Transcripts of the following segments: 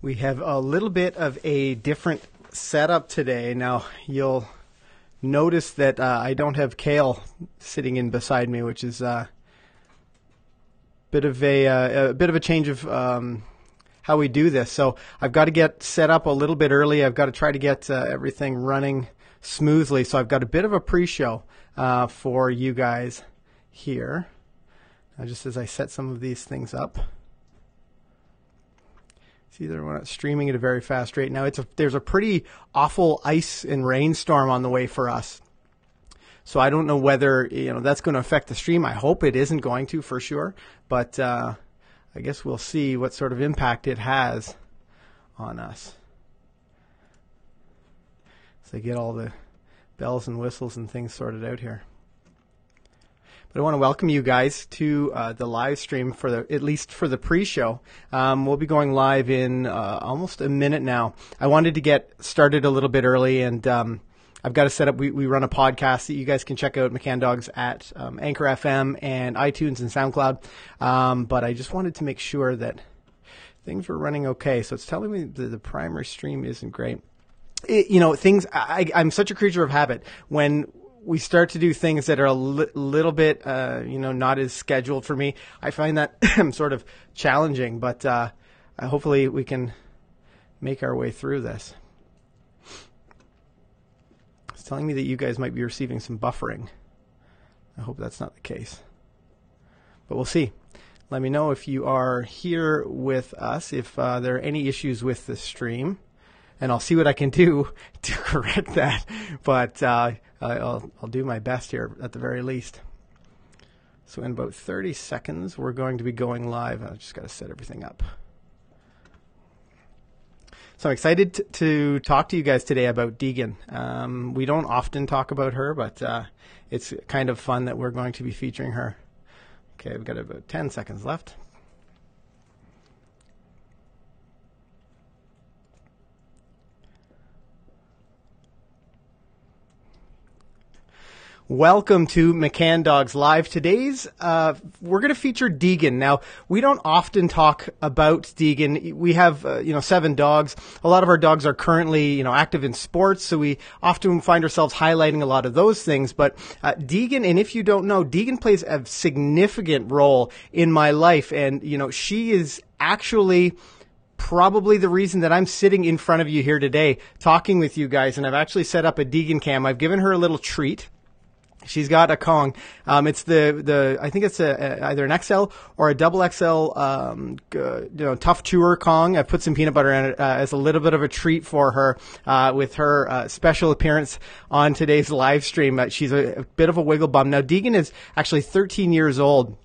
We have a little bit of a different setup today. Now, you'll notice that I don't have Kale sitting in beside me, which is a bit of a change of how we do this. So I've got to get set up a little bit early. I've got to try to get everything running smoothly. So I've got a bit of a pre-show for you guys here. Just as I set some of these things up. See, we're not streaming at a very fast rate. Now, there's a pretty awful ice and rainstorm on the way for us. So I don't know whether that's going to affect the stream. I hope it isn't going to, for sure. But I guess we'll see what sort of impact it has on us. So I get all the bells and whistles and things sorted out here. But I want to welcome you guys to the live stream at least for the pre-show. We'll be going live in almost a minute now. I wanted to get started a little bit early, and I've got to set up. We run a podcast that you guys can check out, McCann Dogs, at Anchor FM and iTunes and SoundCloud. But I just wanted to make sure that things were running okay. So it's telling me that the primary stream isn't great. I'm such a creature of habit. When we start to do things that are a little bit, not as scheduled for me, I find that sort of challenging, but hopefully we can make our way through this. It's telling me that you guys might be receiving some buffering. I hope that's not the case, but we'll see. Let me know if you are here with us, if there are any issues with the stream, and I'll see what I can do to correct that, but I'll do my best here at the very least. So in about 30 seconds, we're going to be going live. I've just got to set everything up. So I'm excited to talk to you guys today about Deegan. We don't often talk about her, but it's kind of fun that we're going to be featuring her. Okay, we've got about 10 seconds left. Welcome to McCann Dogs Live. Today's, we're going to feature Deegan. Now, we don't often talk about Deegan. We have, 7 dogs. A lot of our dogs are currently, active in sports, so we often find ourselves highlighting a lot of those things. But Deegan, and if you don't know, Deegan plays a significant role in my life. And, she is actually probably the reason that I'm sitting in front of you here today talking with you guys. And I've actually set up a Deegan cam. I've given her a little treat. She's got a Kong. It's I think it's either an XL or a double XL, tough chewer Kong. I put some peanut butter in it as a little bit of a treat for her with her special appearance on today's live stream. She's a bit of a wiggle bum. Now, Deegan is actually 13 years old.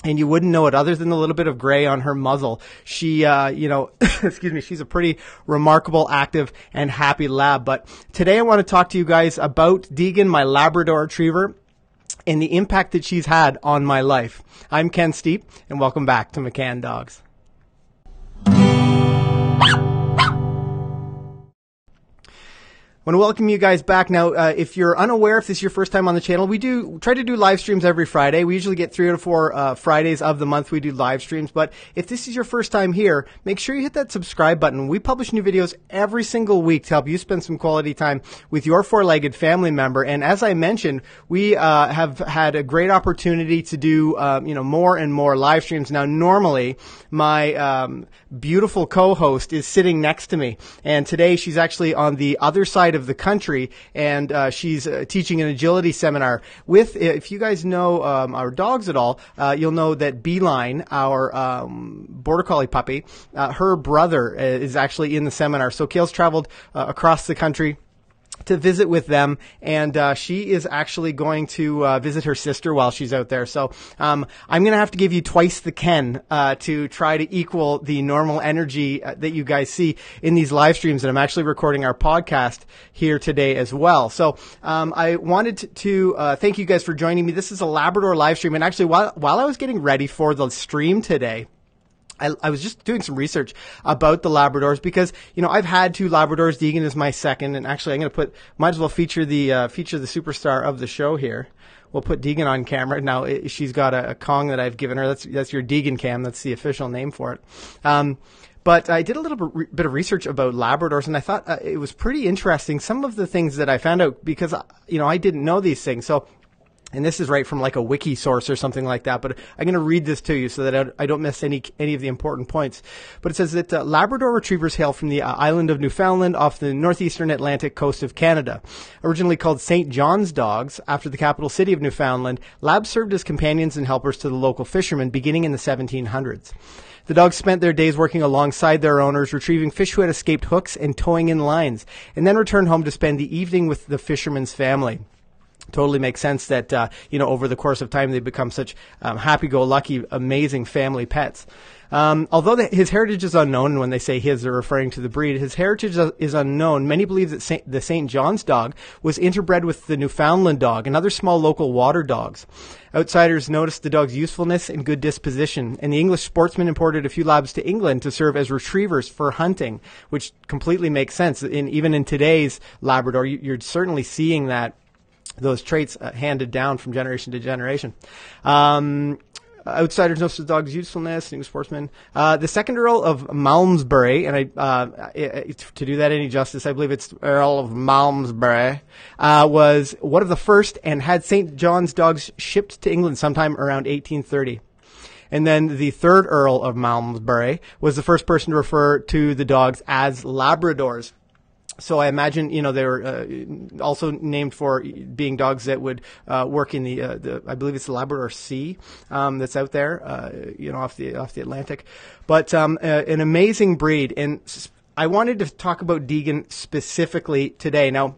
And you wouldn't know it other than the little bit of gray on her muzzle. She, excuse me, she's a pretty remarkable, active, and happy lab. But today I want to talk to you guys about Deegan, my Labrador Retriever, and the impact that she's had on my life. I'm Ken Steep, and welcome back to McCann Dogs. I want to welcome you guys back. Now, if you're unaware, if this is your first time on the channel, we do try to do live streams every Friday. We usually get 3 or 4 Fridays of the month we do live streams. But if this is your first time here, make sure you hit that subscribe button. We publish new videos every single week to help you spend some quality time with your 4-legged family member. And as I mentioned, we have had a great opportunity to do more and more live streams. Now, normally, my beautiful co-host is sitting next to me. And today, she's actually on the other side of the country, and she's teaching an agility seminar with, if you guys know our dogs at all, you'll know that Beeline, our border collie puppy, her brother is actually in the seminar. So Kale's traveled across the country to visit with them, and she is actually going to visit her sister while she's out there. So I'm going to have to give you twice the Ken to try to equal the normal energy that you guys see in these live streams, and I'm actually recording our podcast here today as well. So I wanted to thank you guys for joining me. This is a Labrador live stream, and actually while I was getting ready for the stream today, I was just doing some research about the Labradors because, I've had 2 Labradors. Deegan is my second. And actually, I'm going to might as well feature the superstar of the show here. We'll put Deegan on camera. Now, she's got a Kong that I've given her. That's your Deegan cam. That's the official name for it. But I did a little bit of research about Labradors, and I thought it was pretty interesting. Some of the things that I found out, because, I didn't know these things. So, and this is right from like a wiki source or something like that, but I'm going to read this to you so that I don't miss any of the important points. But it says that Labrador Retrievers hail from the island of Newfoundland off the northeastern Atlantic coast of Canada. Originally called St. John's dogs, after the capital city of Newfoundland, Labs served as companions and helpers to the local fishermen beginning in the 1700s. The dogs spent their days working alongside their owners, retrieving fish who had escaped hooks and towing in lines, and then returned home to spend the evening with the fisherman's family. Totally makes sense that, over the course of time, they become such happy-go-lucky, amazing family pets. Although his heritage is unknown, and when they say his, they're referring to the breed, his heritage is unknown. Many believe that the St. John's dog was interbred with the Newfoundland dog and other small local water dogs. Outsiders noticed the dog's usefulness and good disposition, and the English sportsmen imported a few labs to England to serve as retrievers for hunting, which completely makes sense. Even in today's Labrador, you're certainly seeing those traits handed down from generation to generation. Outsiders noticed the dog's usefulness, English sportsman. The second Earl of Malmesbury, and to do that any justice, I believe it's Earl of Malmesbury, was one of the first and had St. John's dogs shipped to England sometime around 1830. And then the third Earl of Malmesbury was the first person to refer to the dogs as Labradors. So I imagine, they were also named for being dogs that would work in the I believe it's the Labrador Sea that's out there, off the Atlantic. But an amazing breed, and I wanted to talk about Deegan specifically today. Now,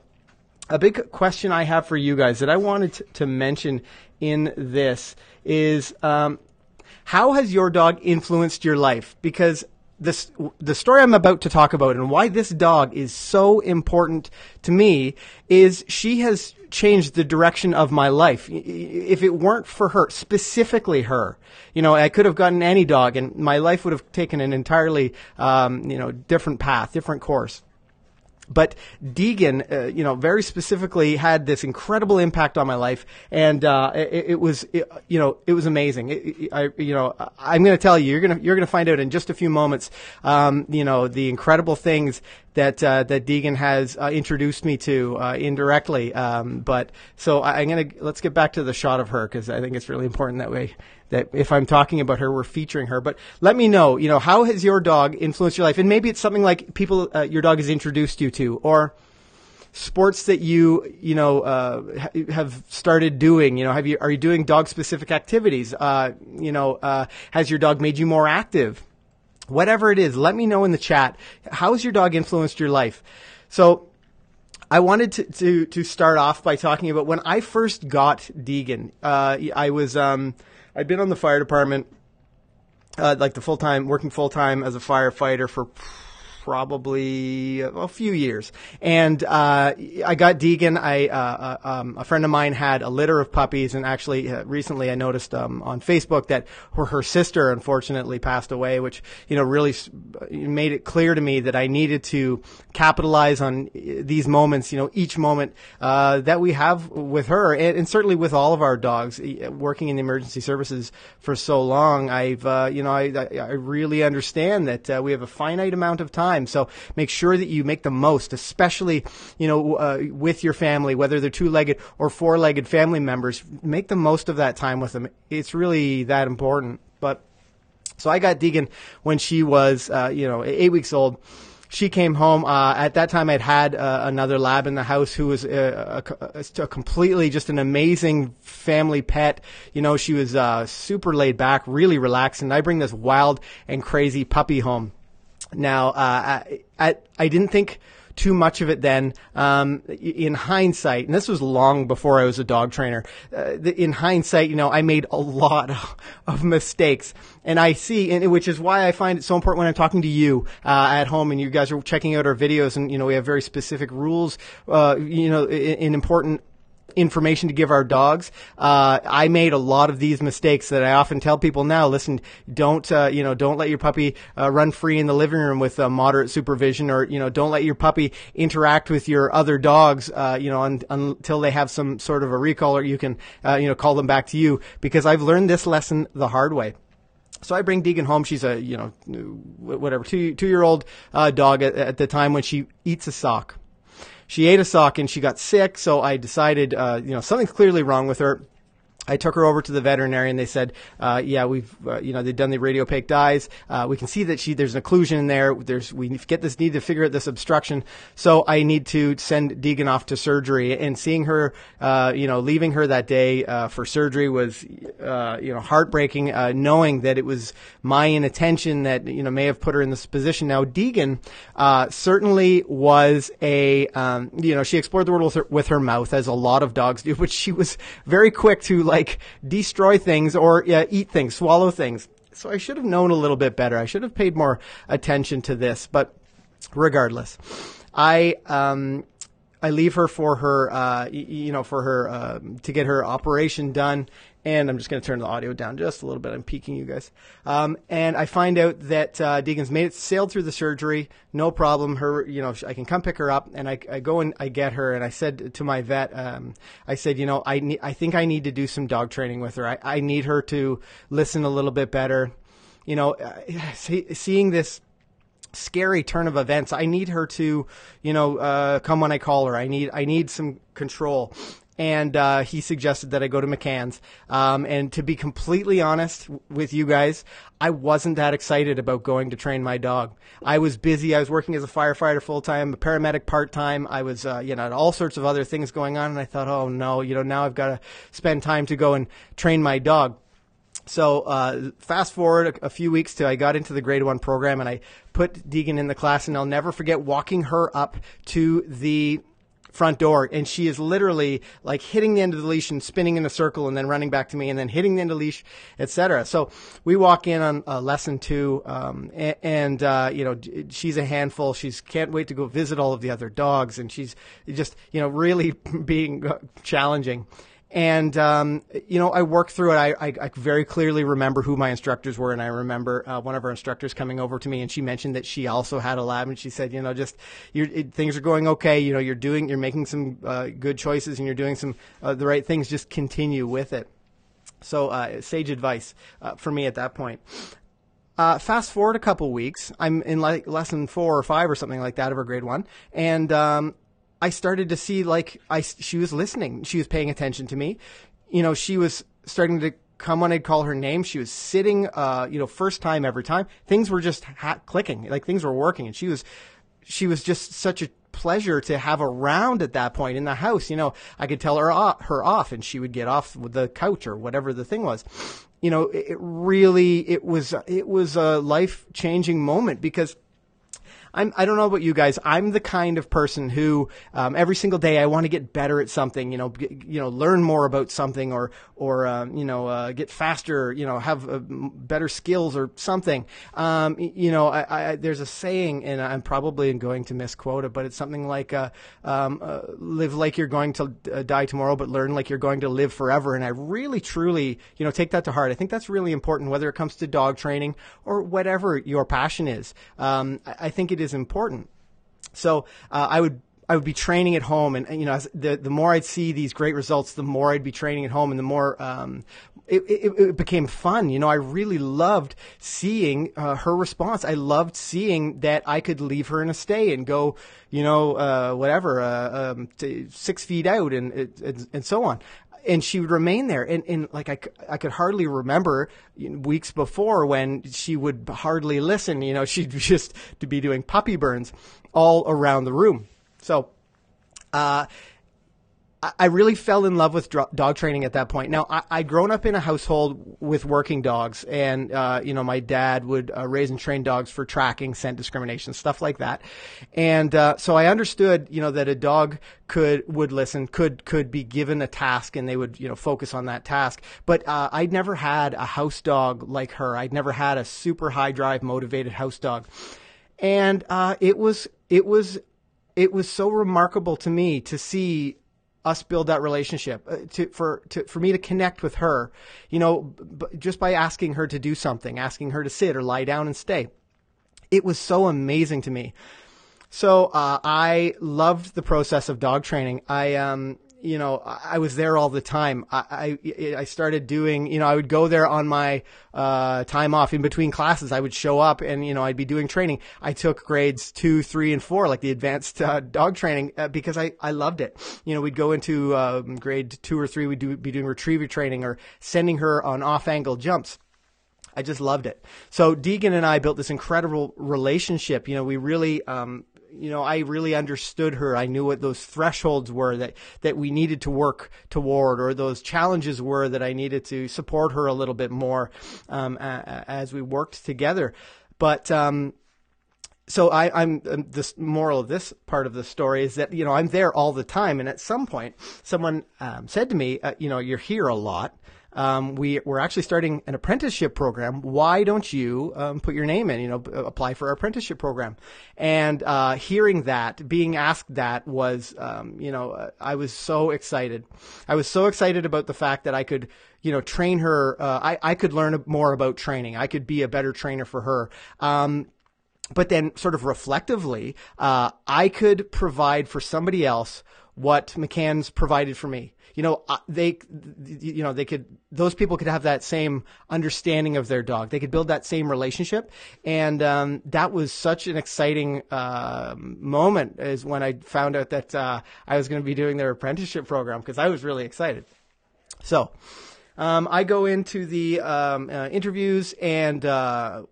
a big question I have for you guys that I wanted to mention in this is how has your dog influenced your life? Because the story I'm about to talk about and why this dog is so important to me is she has changed the direction of my life. If it weren't for her, specifically her, I could have gotten any dog and my life would have taken an entirely, different path, different course. But Deegan, very specifically had this incredible impact on my life, and it was amazing. I'm going to tell you, you're gonna find out in just a few moments, the incredible things that Deegan has introduced me to indirectly. But so let's get back to the shot of her, because I think it's really important that if I'm talking about her, we're featuring her. But let me know, how has your dog influenced your life? And maybe it's something like people your dog has introduced you to, or sports that you have started doing. Are you doing dog specific activities? Has your dog made you more active? Whatever it is, let me know in the chat. How has your dog influenced your life? So I wanted to start off by talking about when I first got Deegan. I'd been on the fire department, working full time as a firefighter for probably a few years. And I got Deegan. A friend of mine had a litter of puppies, and actually recently I noticed on Facebook that her sister unfortunately passed away, which really made it clear to me that I needed to capitalize on these moments, each moment that we have with her, and certainly with all of our dogs. Working in the emergency services for so long, I really understand that we have a finite amount of time. So make sure that you make the most, especially, with your family, whether they're two-legged or four-legged family members. Make the most of that time with them. It's really that important. But so I got Deegan when she was, 8 weeks old. She came home. At that time, I'd had another lab in the house who was a completely just an amazing family pet. She was super laid back, really relaxed, and I bring this wild and crazy puppy home. Now, I didn't think too much of it then. In hindsight, and this was long before I was a dog trainer, in hindsight, I made a lot of mistakes. And I see, and which is why I find it so important when I'm talking to you at home and you guys are checking out our videos, and, we have very specific rules, in important information to give our dogs. I made a lot of these mistakes that I often tell people now. Listen, don't let your puppy run free in the living room with moderate supervision, or don't let your puppy interact with your other dogs, until they have some sort of a recall, or you can call them back to you, because I've learned this lesson the hard way. So I bring Deegan home. She's a, whatever, two-year-old dog at the time when she eats a sock. She ate a sock and she got sick. So I decided, something's clearly wrong with her. I took her over to the veterinarian. They said, we've, they've done the radiopaque dyes. We can see that there's an occlusion in there. We need to figure out this obstruction. So I need to send Deegan off to surgery. And seeing her, leaving her that day, for surgery was, heartbreaking, knowing that it was my inattention that, may have put her in this position. Now, Deegan, certainly was she explored the world with her mouth, as a lot of dogs do, but she was very quick to, destroy things or eat things, swallow things. So I should have known a little bit better. I should have paid more attention to this. But regardless, I leave her for her, to get her operation done. And I'm just going to turn the audio down just a little bit. I'm peeking you guys. And I find out that Deegan's sailed through the surgery, no problem. Her, I can come pick her up, and I go and I get her. And I said to my vet, I think I need to do some dog training with her. I need her to listen a little bit better. Seeing this scary turn of events, I need her to, come when I call her. I need some control. And he suggested that I go to McCann's. And to be completely honest with you guys, I wasn't that excited about going to train my dog. I was busy. I was working as a firefighter full-time, a paramedic part-time. I was, had all sorts of other things going on. And I thought, oh, no, now I've got to spend time to go and train my dog. So fast forward a few weeks to I got into the grade 1 program, and I put Deegan in the class. And I'll never forget walking her up to the front door, and she is literally hitting the end of the leash and spinning in a circle and then running back to me and then hitting the end of the leash, etc. So we walk in on lesson 2, and she's a handful. She's can't wait to go visit all of the other dogs, and she's just really being challenging. And, I worked through it. I very clearly remember who my instructors were. And I remember, one of our instructors coming over to me, and she mentioned that she also had a lab, and she said, things are going okay. You're making some, good choices, and you're doing some, the right things. Just continue with it. So, sage advice, for me at that point. Fast forward a couple weeks. I'm in lesson 4 or 5 or something like that of her grade 1. And, I started to see she was listening. She was paying attention to me. She was starting to come when I'd call her name. She was sitting, first time every time. Things were just clicking, things were working. And she was just such a pleasure to have around at that point in the house. I could tell her off, and she would get off with the couch or whatever the thing was. It was a life-changing moment, because I don't know about you guys. I'm the kind of person who, every single day I want to get better at something, learn more about something or get faster, have better skills or something. There's a saying, and I'm probably going to misquote it, but it's something like, live like you're going to die tomorrow, but learn like you're going to live forever. And I really, truly, take that to heart. I think that's really important, whether it comes to dog training or whatever your passion is. I think it is important. So I would be training at home, and as the more I'd see these great results, the more I'd be training at home, and the more it became fun. I really loved seeing her response. I loved seeing that I could leave her in a stay and go, 6 feet out and so on. And she would remain there. And I could hardly remember weeks before when she would hardly listen. She'd just to be doing puppy burns all around the room. So, I really fell in love with dog training at that point. Now, I'd grown up in a household with working dogs, and, my dad would raise and train dogs for tracking, scent discrimination, stuff like that. And so I understood, that a dog would listen, could be given a task, and they would, focus on that task. But I'd never had a house dog like her. I'd never had a super high drive motivated house dog. And it was so remarkable to me to see us build that relationship, for me to connect with her, just by asking her to do something, asking her to sit or lie down and stay. It was so amazing to me. So I loved the process of dog training. I I was there all the time. I started doing, I would go there on my time off in between classes. I would show up and, I'd be doing training. I took grades 2, 3, and 4, like the advanced dog training, because I loved it. We'd go into grade 2 or 3, we'd be doing retriever training or sending her on off-angle jumps. I just loved it. So Deegan and I built this incredible relationship. We really, I really understood her. I knew what those thresholds were that we needed to work toward, or those challenges were that I needed to support her a little bit more as we worked together. But so I'm the moral of this part of the story is that, I'm there all the time. And at some point, someone said to me, you're here a lot. We're actually starting an apprenticeship program. Why don't you put your name in, apply for our apprenticeship program? And hearing that, being asked that was, I was so excited. I was so excited about the fact that I could, train her. I could learn more about training. I could be a better trainer for her. But then sort of reflectively, I could provide for somebody else what McCann's provided for me. Those people could have that same understanding of their dog. They could build that same relationship. And that was such an exciting moment is when I found out that I was going to be doing their apprenticeship program, because I was really excited. So I go into the interviews and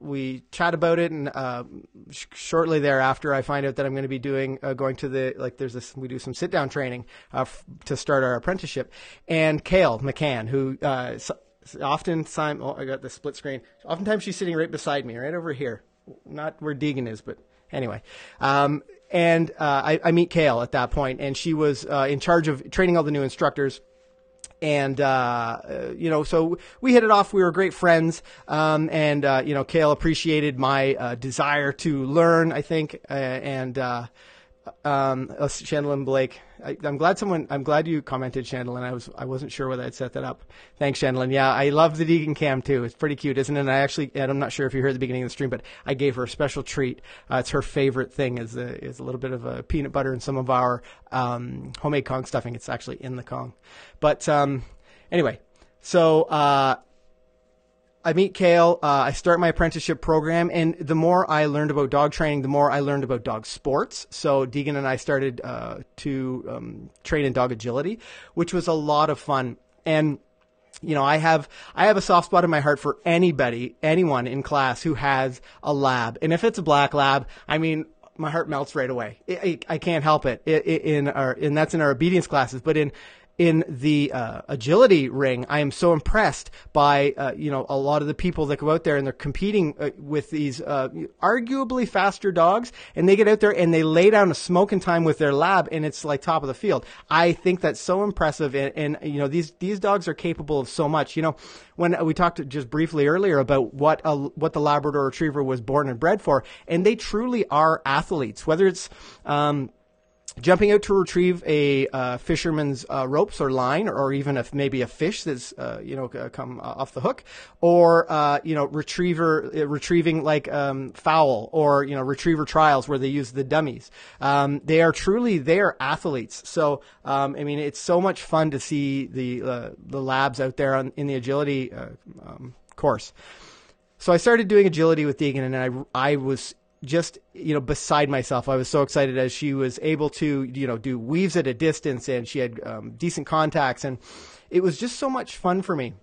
we chat about it, and shortly thereafter I find out that I'm going to be going to we do some sit-down training to start our apprenticeship. And Kale McCann, who oftentimes, I got the split screen. Oftentimes she's sitting right beside me, right over here. Not where Deegan is, but anyway. And I meet Kale at that point, and she was in charge of training all the new instructors. And, so we hit it off. We were great friends. Kale appreciated my desire to learn, I think. Chandlin Blake, I'm glad you commented, Chandlin. I wasn't sure whether I'd set that up. Thanks, Chandlin. Yeah, I love the Deegan cam too. It's pretty cute, isn't it? And I'm not sure if you heard the beginning of the stream, but I gave her a special treat. It's her favorite thing is a little bit of peanut butter and some of our homemade Kong stuffing. It's actually in the Kong. But anyway, so I meet Kale, I start my apprenticeship program, and the more I learned about dog training, the more I learned about dog sports. So Deegan and I started to train in dog agility, which was a lot of fun. And I have a soft spot in my heart for anyone in class who has a lab. And if it's a black lab, my heart melts right away. I can't help it. And that's in our obedience classes, but in the agility ring, I am so impressed by a lot of the people that go out there and they're competing with these arguably faster dogs, and they get out there and they lay down a smoking time with their lab, and it's like top of the field. I think that's so impressive, and these dogs are capable of so much. When we talked just briefly earlier about what the Labrador Retriever was born and bred for, and they truly are athletes, whether it's jumping out to retrieve a fisherman's ropes or line, or even maybe a fish that's come off the hook, or retrieving like fowl, or retriever trials where they use the dummies. They are athletes. So it's so much fun to see the labs out there in the agility course. So I started doing agility with Deegan, and I was just, beside myself. I was so excited as she was able to, do weaves at a distance, and she had decent contacts, and it was just so much fun for me.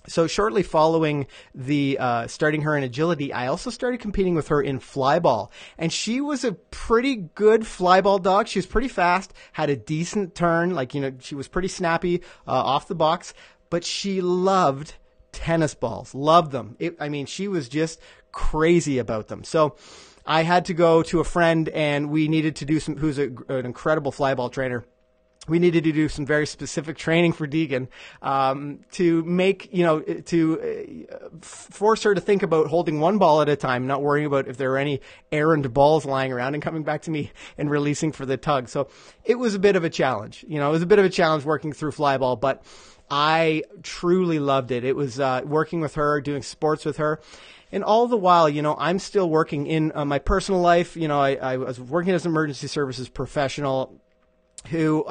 So shortly following the starting her in agility, I also started competing with her in flyball, and she was a pretty good flyball dog. She was pretty fast, had a decent turn, she was pretty snappy off the box, but she loved tennis balls, loved them. She was just crazy about them. So I had to go to a friend, and we needed to do who's an incredible flyball trainer. We needed to do some very specific training for Deegan, to make, to force her to think about holding one ball at a time, not worrying about if there are any errant balls lying around and coming back to me and releasing for the tug. So it was a bit of a challenge. It was a bit of a challenge working through flyball, but I truly loved it. It was working with her, doing sports with her. And all the while, I'm still working in my personal life. I was working as an emergency services professional. who,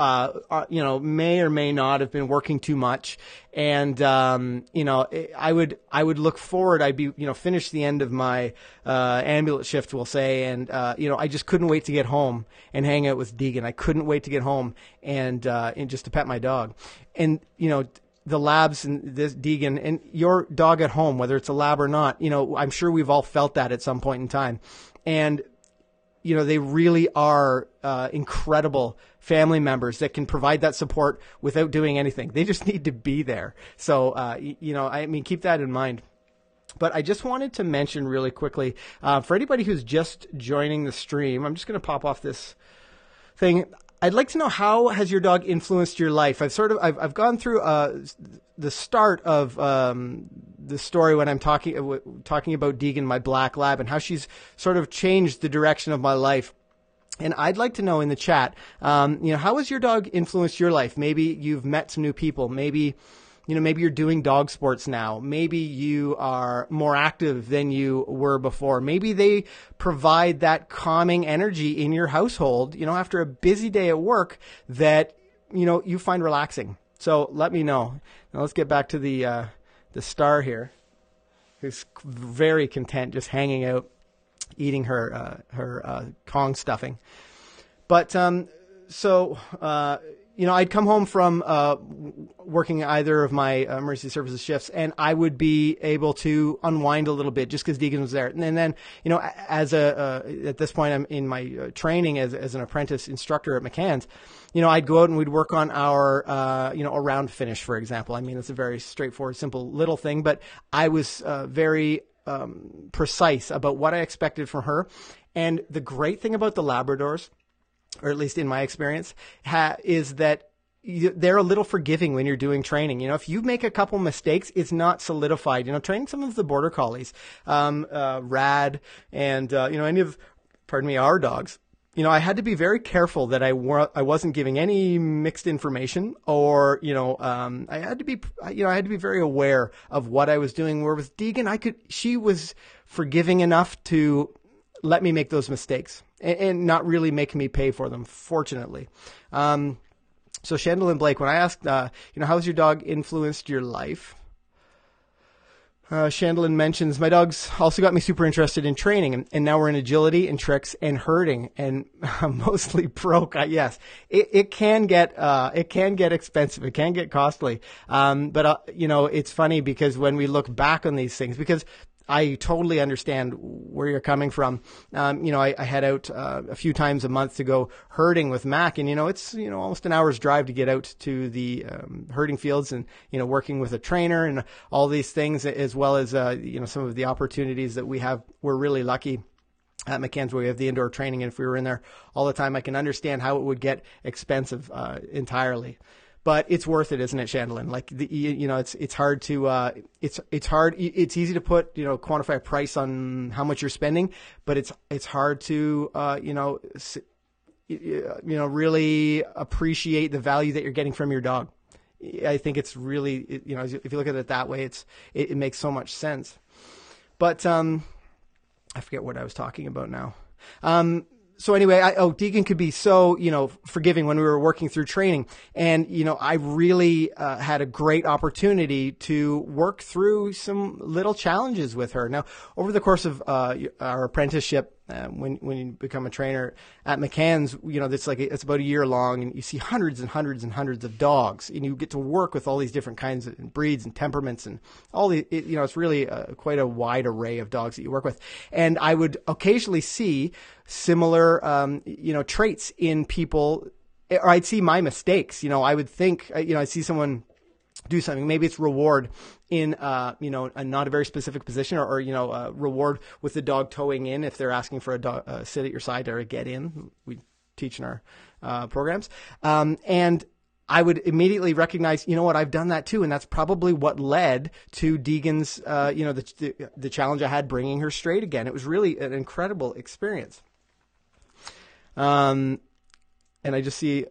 may or may not have been working too much. And, I would look forward. I'd be, finish the end of my, ambulance shift, we'll say. And, I just couldn't wait to get home and hang out with Deegan. I couldn't wait to get home and just to pet my dog. And, the labs and this Deegan and your dog at home, whether it's a lab or not, I'm sure we've all felt that at some point in time. And, they really are incredible family members that can provide that support without doing anything. They just need to be there. So, keep that in mind. But I just wanted to mention really quickly, for anybody who's just joining the stream, I'm just going to pop off this thing. I'd like to know, how has your dog influenced your life? I've gone through the start of the story when I'm talking about Deegan, my black lab, and how she's sort of changed the direction of my life. And I'd like to know in the chat, how has your dog influenced your life? Maybe you've met some new people. Maybe you're doing dog sports now. Maybe you are more active than you were before. Maybe they provide that calming energy in your household, after a busy day at work that, you find relaxing. So let me know. Now let's get back to the star here, who's very content just hanging out, eating her Kong stuffing. But, I'd come home from working either of my emergency services shifts, and I would be able to unwind a little bit just because Deegan was there. And then, as at this point, I'm in my training as an apprentice instructor at McCann's. I'd go out and we'd work on our, a round finish, for example. It's a very straightforward, simple little thing, but I was very precise about what I expected from her. And the great thing about the Labradors, or at least in my experience, is that they're a little forgiving when you're doing training. If you make a couple mistakes, it's not solidified. Training some of the border collies, Rad, and, our dogs, I had to be very careful that I wasn't giving any mixed information, or, I had to be very aware of what I was doing. Where with Deegan, she was forgiving enough to let me make those mistakes and not really make me pay for them, fortunately. So Chandler Blake, when I asked, how has your dog influenced your life? Chandler mentions, my dog's also got me super interested in training, and now we're in agility and tricks and herding, and mostly broke. Yes, it can get expensive. It can get costly. But it's funny because when we look back on these things, because I totally understand where you're coming from. I head out a few times a month to go herding with Mac, and it's almost an hour's drive to get out to the herding fields, and working with a trainer and all these things, as well as some of the opportunities that we have. We're really lucky at McCann's where we have the indoor training, and if we were in there all the time, I can understand how it would get expensive entirely. But it's worth it, isn't it, Chandlin? It's hard to, it's easy to put, quantify a price on how much you're spending, but it's hard to, really appreciate the value that you're getting from your dog. I think it's really, if you look at it that way, it makes so much sense. But, I forget what I was talking about now. So anyway, Deegan could be so, forgiving when we were working through training. And, I really had a great opportunity to work through some little challenges with her. Now, over the course of our apprenticeship, when you become a trainer at McCann's, it's about a year long, and you see hundreds and hundreds and hundreds of dogs, and you get to work with all these different kinds of breeds and temperaments, and it's really quite a wide array of dogs that you work with. And I would occasionally see similar, traits in people, or I'd see my mistakes. I would think, I'd see someone do something. Maybe it's reward in, a not a very specific position, or reward with the dog towing in if they're asking for a dog, sit at your side or a get in. We teach in our programs. And I would immediately recognize, I've done that too. And that's probably what led to Deegan's, the challenge I had bringing her straight again. It was really an incredible experience. And I just see,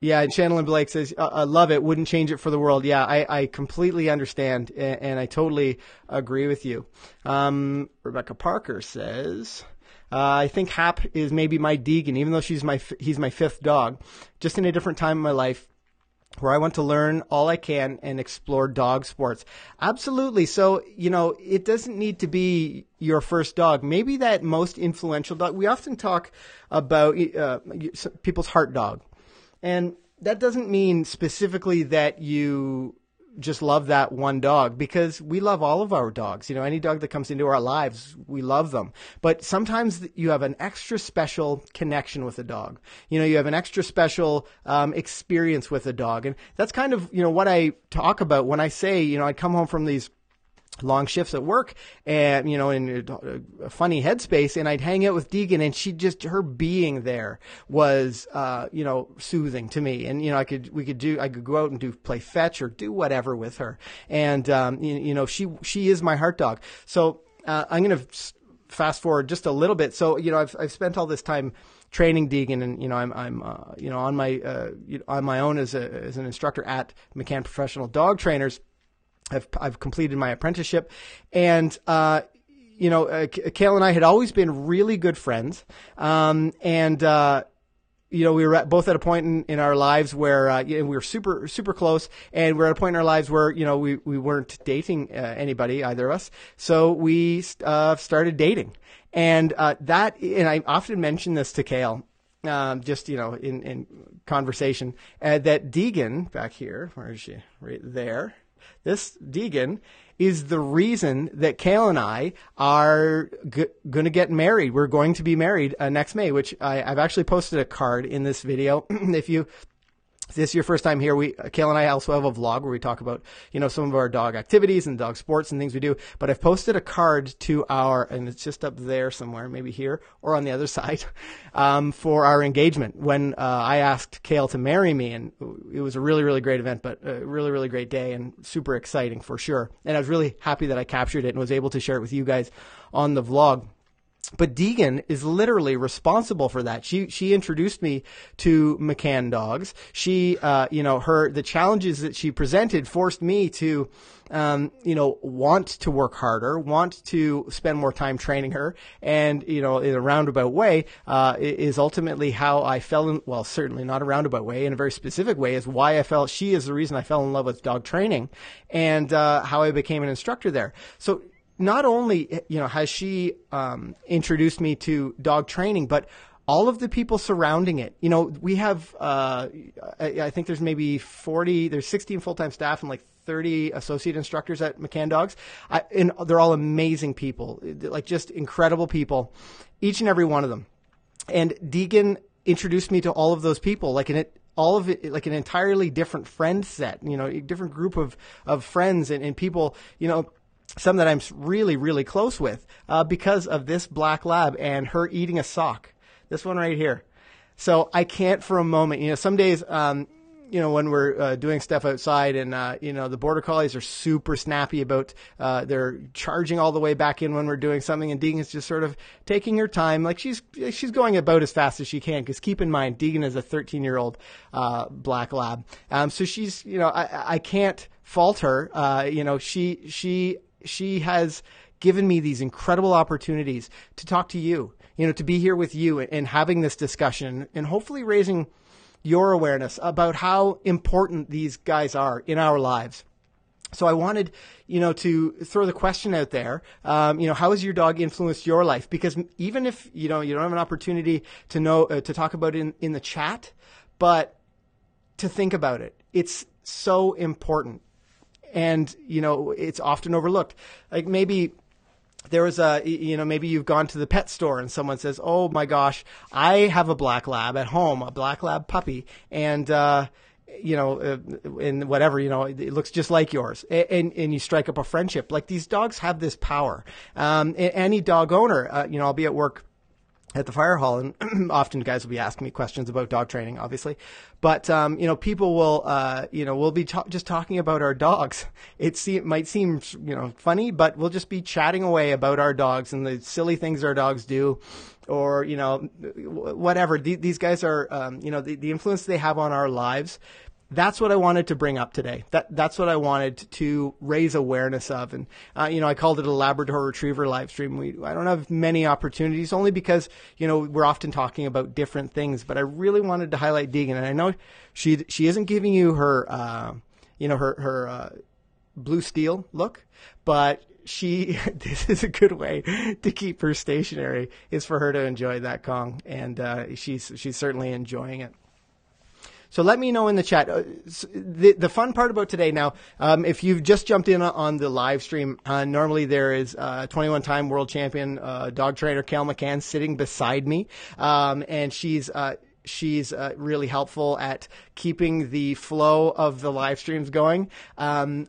and Chandler Blake says, I love it. Wouldn't change it for the world. Yeah, I completely understand. And I totally agree with you. Rebecca Parker says, I think Hap is maybe my Deegan, even though he's my 5th dog, just in a different time in my life where I want to learn all I can and explore dog sports. Absolutely. So, it doesn't need to be your first dog. Maybe that most influential dog. We often talk about people's heart dog. And that doesn't mean specifically that you just love that one dog, because we love all of our dogs. Any dog that comes into our lives, we love them. But sometimes you have an extra special connection with a dog. You have an extra special experience with a dog. And that's kind of, what I talk about when I say, I come home from these long shifts at work and, in a funny headspace, and I'd hang out with Deegan, and her being there was, soothing to me. And, I could go out and play fetch or do whatever with her. And, she is my heart dog. So, I'm going to fast forward just a little bit. So, I've spent all this time training Deegan, and, I'm on my own as an instructor at McCann Professional Dog Trainers. I've completed my apprenticeship, and Kale and I had always been really good friends, we were both at a point in our lives where we were super super close, and we're at a point in our lives where we weren't dating anybody, either of us, so we started dating, and I often mention this to Kale. Just, in conversation, that Deegan back here, where is she? Right there. This Deegan is the reason that Kale and I are going to get married. We're going to be married next May, which I've actually posted a card in this video. If this is your first time here, Kale and I also have a vlog where we talk about, some of our dog activities and dog sports and things we do. But I've posted a card to and it's just up there somewhere, maybe here or on the other side, for our engagement when I asked Kale to marry me. And it was a really, really great event, but a really, really great day and super exciting for sure. And I was really happy that I captured it and was able to share it with you guys on the vlog. But Deegan is literally responsible for that. She introduced me to McCann dogs. She, the challenges that she presented forced me to, want to work harder, want to spend more time training her. And, in a roundabout way, is ultimately how I certainly not a roundabout way, in a very specific way, is why she is the reason I fell in love with dog training and, how I became an instructor there. So, not only, has she introduced me to dog training, but all of the people surrounding it. We have, I think there's maybe 16 full-time staff and like 30 associate instructors at McCann Dogs. And they're all amazing people, like just incredible people, each and every one of them. And Deegan introduced me to all of those people, like an entirely different friend set, a different group of friends and people, some that I'm really, really close with, because of this black lab and her eating a sock. This one right here. So I can't for a moment, some days, when we're doing stuff outside and, the border collies are super snappy about, they're charging all the way back in when we're doing something, and Deegan's just sort of taking her time. Like she's going about as fast as she can, because keep in mind, Deegan is a 13-year-old, black lab. So she's, I can't fault her. She has given me these incredible opportunities to talk to you, to be here with you and having this discussion and hopefully raising your awareness about how important these guys are in our lives. So I wanted, to throw the question out there, how has your dog influenced your life? Because even if, you don't have an opportunity to talk about it in the chat, but to think about it, it's so important. And, it's often overlooked. Like maybe there was maybe you've gone to the pet store and someone says, oh my gosh, I have a black lab at home, a black lab puppy. And, and whatever, it looks just like yours. And you strike up a friendship. Like these dogs have this power. Any dog owner, I'll be at work at the fire hall, and often guys will be asking me questions about dog training, obviously. But, people will, we'll be just talking about our dogs. It might seem, funny, but we'll just be chatting away about our dogs and the silly things our dogs do, or, whatever. These guys are, the influence they have on our lives that's what I wanted to bring up today. That's what I wanted to raise awareness of. And, I called it a Labrador Retriever live stream. I don't have many opportunities only because, we're often talking about different things, but I really wanted to highlight Deegan. And I know she isn't giving you her, her blue steel look, but this is a good way to keep her stationary, is for her to enjoy that Kong. And, she's certainly enjoying it. So let me know in the chat. The fun part about today now, if you've just jumped in on the live stream, normally there is 21-time world champion dog trainer Cal McCann sitting beside me, and she's really helpful at keeping the flow of the live streams going,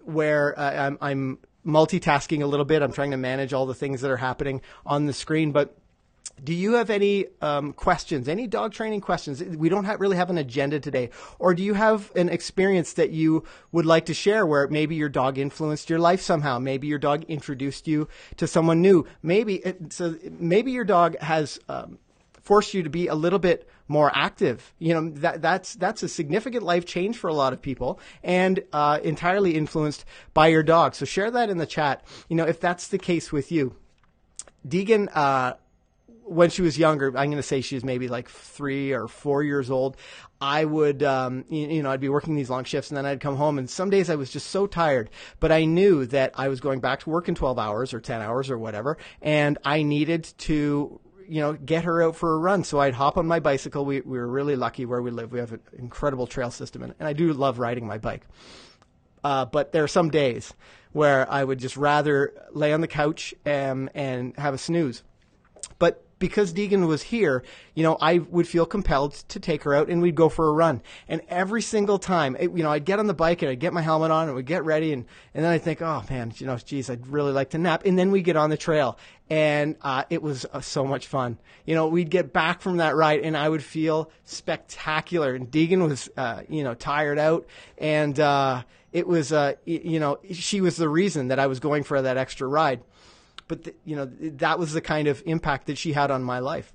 where I'm multitasking a little bit. I'm trying to manage all the things that are happening on the screen, but do you have any questions, any dog training questions? We don't really have an agenda today. Or do you have an experience that you would like to share where maybe your dog influenced your life somehow? Maybe your dog introduced you to someone new. Maybe your dog has forced you to be a little bit more active. That's a significant life change for a lot of people, and entirely influenced by your dog. So share that in the chat, if that's the case with you. Deegan, when she was younger, I'm going to say she was maybe like 3 or 4 years old. I would, I'd be working these long shifts, and then I'd come home, and some days I was just so tired, but I knew that I was going back to work in 12 hours or 10 hours or whatever, and I needed to, get her out for a run. So I'd hop on my bicycle. We were really lucky where we live. We have an incredible trail system, and I do love riding my bike. But there are some days where I would just rather lay on the couch and have a snooze. But because Deegan was here, I would feel compelled to take her out, and we'd go for a run. And every single time, I'd get on the bike and I'd get my helmet on and we'd get ready. And then I'd think, oh man, geez, I'd really like to nap. And then we'd get on the trail, and it was so much fun. We'd get back from that ride and I would feel spectacular. And Deegan was, tired out, and it was, she was the reason that I was going for that extra ride. But, that was the kind of impact that she had on my life.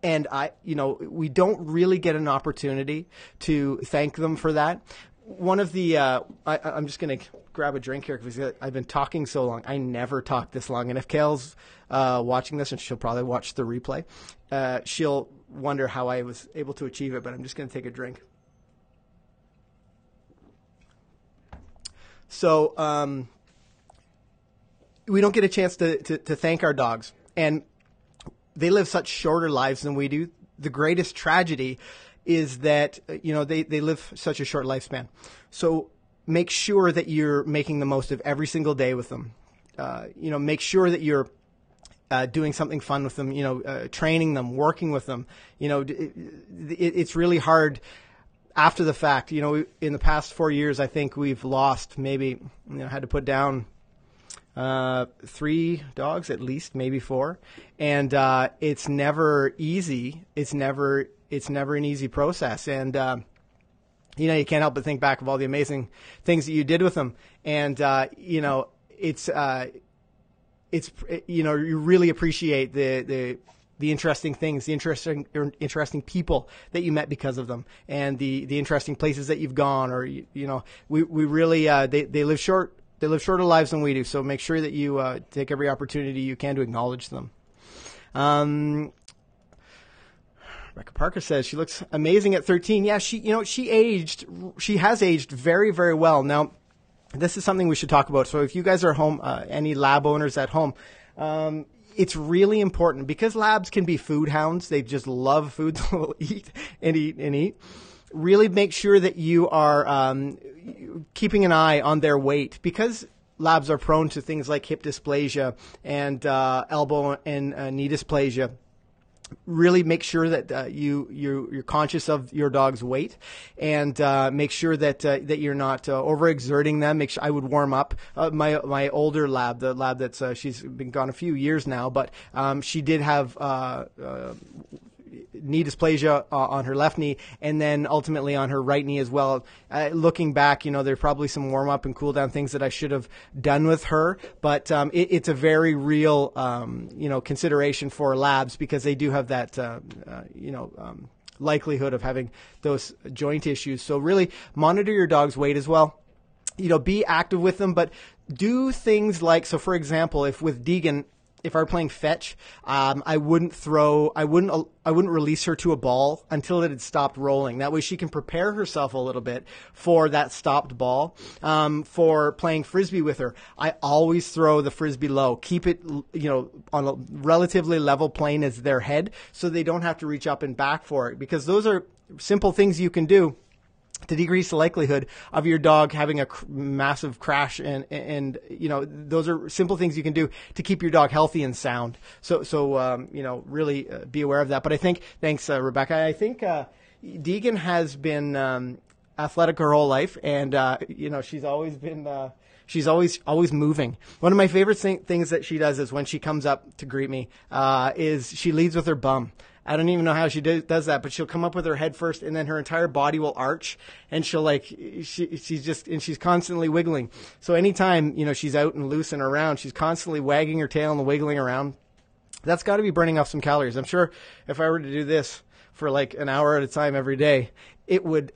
And we don't really get an opportunity to thank them for that. One of the, I'm just going to grab a drink here because I've been talking so long. I never talked this long. And if Kale's watching this, and she'll probably watch the replay, she'll wonder how I was able to achieve it. But I'm just going to take a drink. So, we don't get a chance to thank our dogs, and they live such shorter lives than we do. The greatest tragedy is that, they live such a short lifespan. So make sure that you're making the most of every single day with them. Make sure that you're doing something fun with them, training them, working with them. It's really hard after the fact. In the past 4 years, I think we've lost maybe, had to put down 3 dogs at least, maybe 4. And, it's never easy. It's never an easy process. And, you can't help but think back of all the amazing things that you did with them. And, you really appreciate the interesting things, the interesting people that you met because of them, and the interesting places that you've gone, or, we really, they live short. They live shorter lives than we do, so make sure that you take every opportunity you can to acknowledge them. Rebecca Parker says she looks amazing at 13. Yeah, she has aged very, very well. Now, this is something we should talk about. So if you guys are home, any lab owners at home, it's really important because labs can be food hounds. They just love food. They'll eat and eat and eat. Really make sure that you are keeping an eye on their weight, because labs are prone to things like hip dysplasia and elbow and knee dysplasia. Really make sure that you're conscious of your dog's weight, and make sure that you're not overexerting them. Make sure I would warm up my older lab, the lab that's she's been gone a few years now, but she did have knee dysplasia on her left knee, and then ultimately on her right knee as well. Looking back, there's probably some warm up and cool down things that I should have done with her, but it's a very real consideration for labs, because they do have that likelihood of having those joint issues. So really monitor your dog's weight as well. Be active with them, but do things like, so for example, if with Deegan, if I were playing fetch, I wouldn't release her to a ball until it had stopped rolling. That way she can prepare herself a little bit for that stopped ball. For playing frisbee with her, I always throw the frisbee low. Keep it, on a relatively level plane as their head, so they don't have to reach up and back for it, because those are simple things you can do to decrease the likelihood of your dog having a massive crash. And those are simple things you can do to keep your dog healthy and sound. So really be aware of that. But I think, thanks, Rebecca. I think Deegan has been athletic her whole life, and she's always been she's always moving. One of my favorite things that she does is when she comes up to greet me, is she leads with her bum. I don't even know how she does that, but she'll come up with her head first, and then her entire body will arch, and she's constantly wiggling. So anytime, she's out and loose and around, she's constantly wagging her tail and wiggling around. That's got to be burning off some calories. I'm sure if I were to do this for like an hour at a time every day, it would,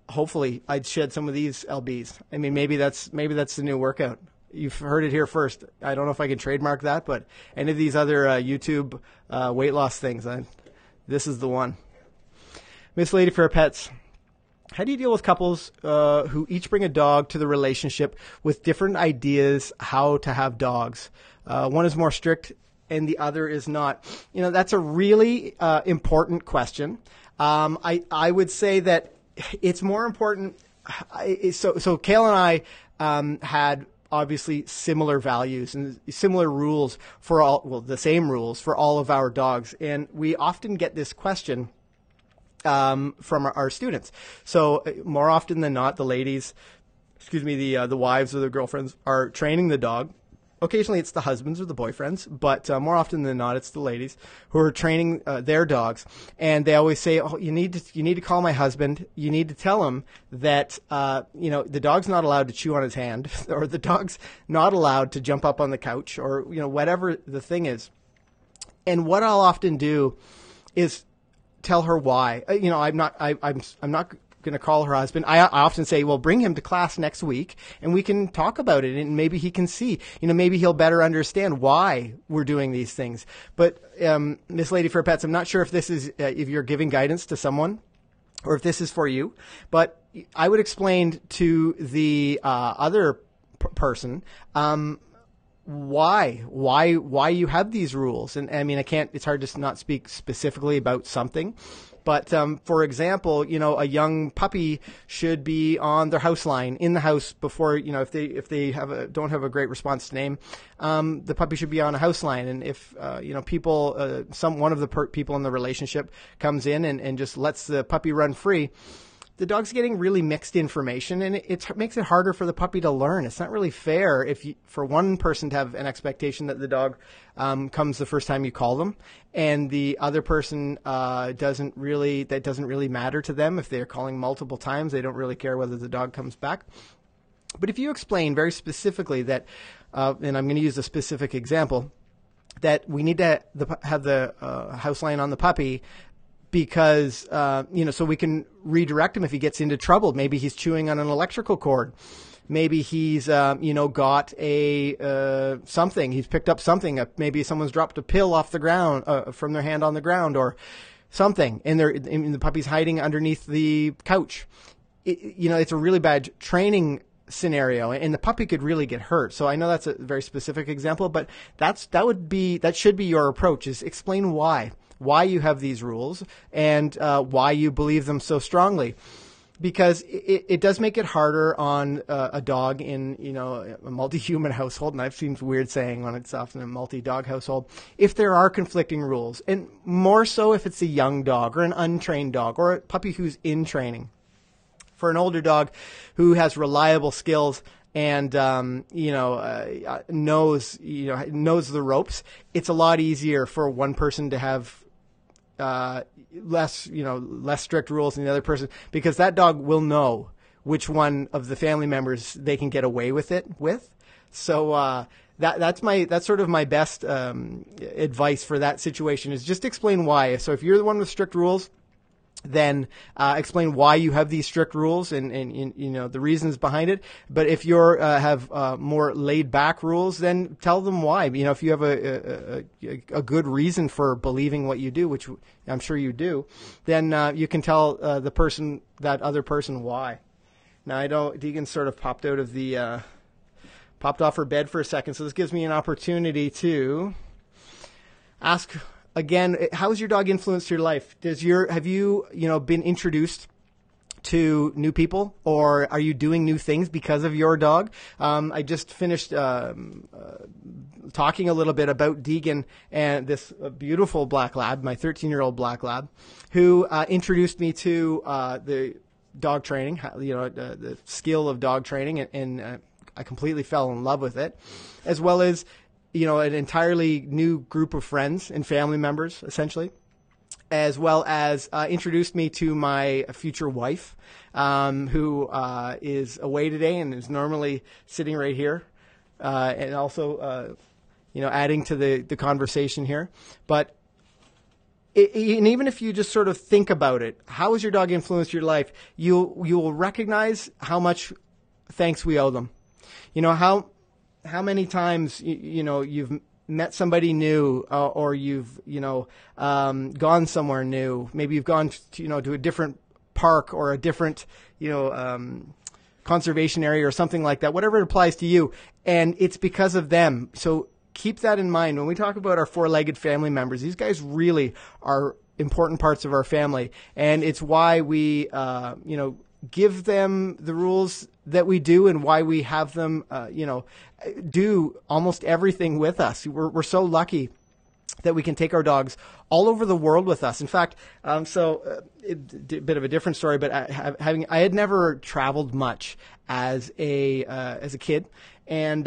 hopefully I'd shed some of these lbs. I mean, maybe that's the new workout. You've heard it here first. I don't know if I can trademark that, but any of these other YouTube weight loss things, this is the one. Miss Lady for Our Pets. How do you deal with couples who each bring a dog to the relationship with different ideas how to have dogs? One is more strict and the other is not. That's a really important question. I would say that it's more important. So Kale and I had obviously similar values and similar rules for the same rules for all of our dogs. And we often get this question from our students. So more often than not, the ladies, the wives or the girlfriends are training the dog. Occasionally it's the husbands or the boyfriends, but more often than not, it's the ladies who are training their dogs. And they always say, "Oh, you need to call my husband. You need to tell him that the dog's not allowed to chew on his hand, or the dog's not allowed to jump up on the couch, or whatever the thing is." And what I'll often do is tell her why. I'm not going to call her husband. I often say, well, bring him to class next week and we can talk about it, and maybe he can see, maybe he'll better understand why we're doing these things. But Miss Lady for Pets, I'm not sure if this is, if you're giving guidance to someone or if this is for you, but I would explain to the other person why you have these rules. And I mean, it's hard to not speak specifically about something. But for example, a young puppy should be on their house line in the house before, if they don't have a great response to name, the puppy should be on a house line. And if people, one of the people in the relationship comes in and just lets the puppy run free, the dog's getting really mixed information, and it makes it harder for the puppy to learn. It's not really fair for one person to have an expectation that the dog comes the first time you call them, and the other person doesn't really matter to them. If they're calling multiple times, they don't really care whether the dog comes back. But if you explain very specifically that, and I'm going to use a specific example, that we need to have the house line on the puppy, because, so we can redirect him if he gets into trouble. Maybe he's chewing on an electrical cord. Maybe he's, got something. He's picked up something. Maybe someone's dropped a pill off the ground, from their hand on the ground or something. And the puppy's hiding underneath the couch. It's a really bad training scenario, and the puppy could really get hurt. So I know that's a very specific example, but that should be your approach, is explain why you have these rules and why you believe them so strongly. Because it does make it harder on a dog in, a multi-human household, and I've seen weird saying when it's often a multi-dog household, if there are conflicting rules, and more so if it's a young dog or an untrained dog or a puppy who's in training. For an older dog who has reliable skills and knows the ropes, it's a lot easier for one person to have less strict rules than the other person, because that dog will know which one of the family members they can get away with it with. So that's sort of my best advice for that situation, is just explain why. So if you're the one with strict rules, then explain why you have these strict rules and you know the reasons behind it. But if you're have more laid back rules, then tell them why. You know, if you have a good reason for believing what you do, which I'm sure you do, then you can tell that other person why. Now I know Deegan sort of popped off her bed for a second, so this gives me an opportunity to ask. Again, how has your dog influenced your life? Have you been introduced to new people, or are you doing new things because of your dog? I just finished talking a little bit about Deegan and this beautiful black lab, my 13-year-old black lab, who introduced me to the dog training, the skill of dog training, and I completely fell in love with it, as well as an entirely new group of friends and family members, essentially, as well as introduced me to my future wife, who is away today and is normally sitting right here, and also, adding to the conversation here. But and even if you just sort of think about it, how has your dog influenced your life? You will recognize how much thanks we owe them. You know, how many times you've met somebody new, or you've gone somewhere new. Maybe you've gone to a different park or a different conservation area or something like that. Whatever it applies to you, and it's because of them. So keep that in mind when we talk about our four-legged family members. These guys really are important parts of our family, and it's why we give them the rules that we do, and why we have them, do almost everything with us. We're so lucky that we can take our dogs all over the world with us. In fact, a bit of a different story, but I had never traveled much as a kid, and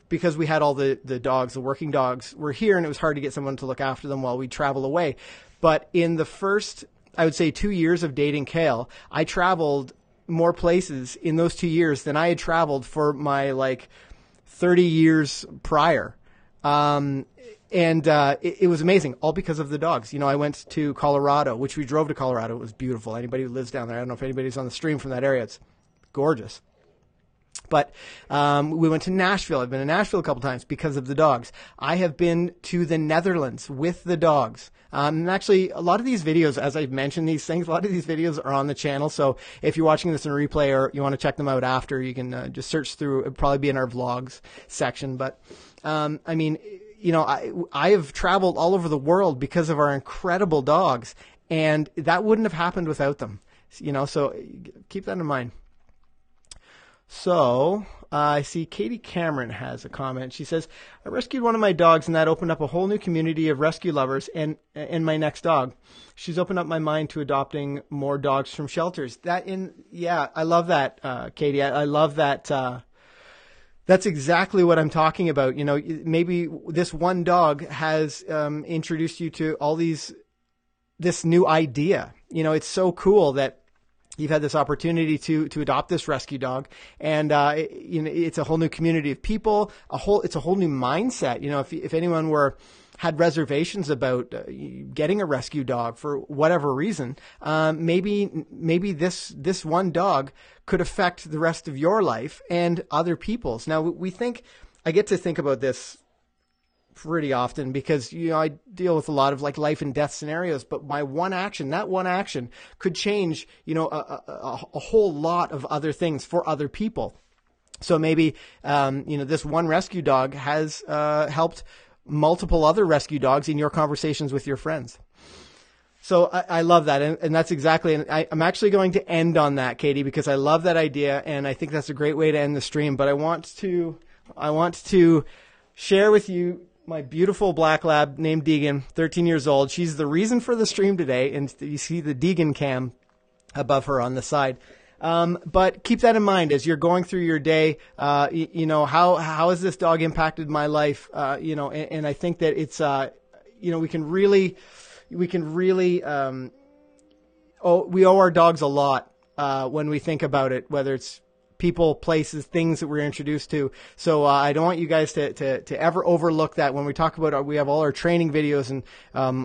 because we had all the dogs, the working dogs were here, and it was hard to get someone to look after them while we travel away. But in the first, I would say, 2 years of dating Kale, I traveled more places in those 2 years than I had traveled for my 30 years prior. It was amazing, all because of the dogs. I went to Colorado, which we drove to Colorado. It was beautiful. Anybody who lives down there, I don't know if anybody's on the stream from that area. It's gorgeous. But we went to Nashville. I've been to Nashville a couple times because of the dogs. I have been to the Netherlands with the dogs. And actually, a lot of these videos, as I've mentioned these things, a lot of these videos are on the channel. So if you're watching this in replay or you want to check them out after, you can just search through. It'll probably be in our vlogs section. But I have traveled all over the world because of our incredible dogs, and that wouldn't have happened without them. So keep that in mind. So I see Katie Cameron has a comment. She says, I rescued one of my dogs, and that opened up a whole new community of rescue lovers and my next dog. She's opened up my mind to adopting more dogs from shelters. I love that, Katie. I love that. That's exactly what I'm talking about. Maybe this one dog has introduced you to this new idea. It's so cool that you've had this opportunity to adopt this rescue dog, and it's a whole new community of people. It's a whole new mindset. If anyone had reservations about getting a rescue dog for whatever reason, maybe this one dog could affect the rest of your life and other people's. Now I get to think about this pretty often because I deal with a lot of life and death scenarios, but that one action could change a whole lot of other things for other people. So maybe this one rescue dog has helped multiple other rescue dogs in your conversations with your friends. So I love that, and that's exactly. And I'm actually going to end on that, Katie, because I love that idea, and I think that's a great way to end the stream. But I want to share with you my beautiful black lab named Deegan, 13 years old. She's the reason for the stream today, and you see the Deegan cam above her on the side. But keep that in mind as you're going through your day. How has this dog impacted my life? And I think that it's we can really we owe our dogs a lot when we think about it, whether it's people, places, things that we're introduced to. So I don't want you guys to ever overlook that. When we talk about we have all our training videos and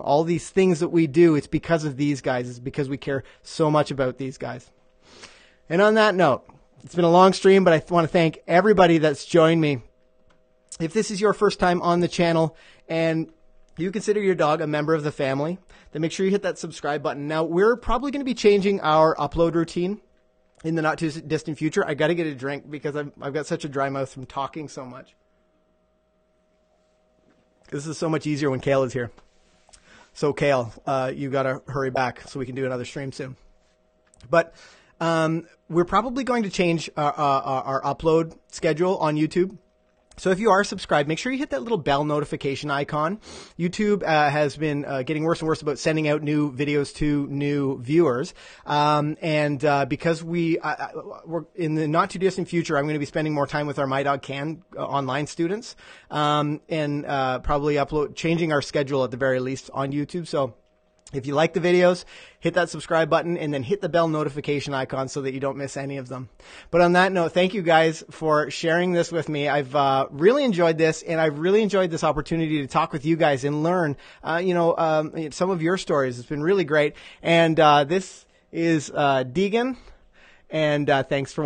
all these things that we do, it's because of these guys. It's because we care so much about these guys. And on that note, it's been a long stream, but I want to thank everybody that's joined me. If this is your first time on the channel and you consider your dog a member of the family, then make sure you hit that subscribe button. Now, we're probably going to be changing our upload routine in the not too distant future. I got to get a drink because I've got such a dry mouth from talking so much. This is so much easier when Kale is here. So Kale, you got to hurry back so we can do another stream soon. But we're probably going to change our upload schedule on YouTube. So if you are subscribed, make sure you hit that little bell notification icon. YouTube has been getting worse and worse about sending out new videos to new viewers. Because we're in the not too distant future, I'm going to be spending more time with our My Dog Can online students, and probably changing our schedule at the very least on YouTube. So if you like the videos, hit that subscribe button and then hit the bell notification icon so that you don't miss any of them. But on that note, thank you guys for sharing this with me. I've really enjoyed this, and I've really enjoyed this opportunity to talk with you guys and learn, some of your stories. It's been really great. And this is Deegan, and thanks for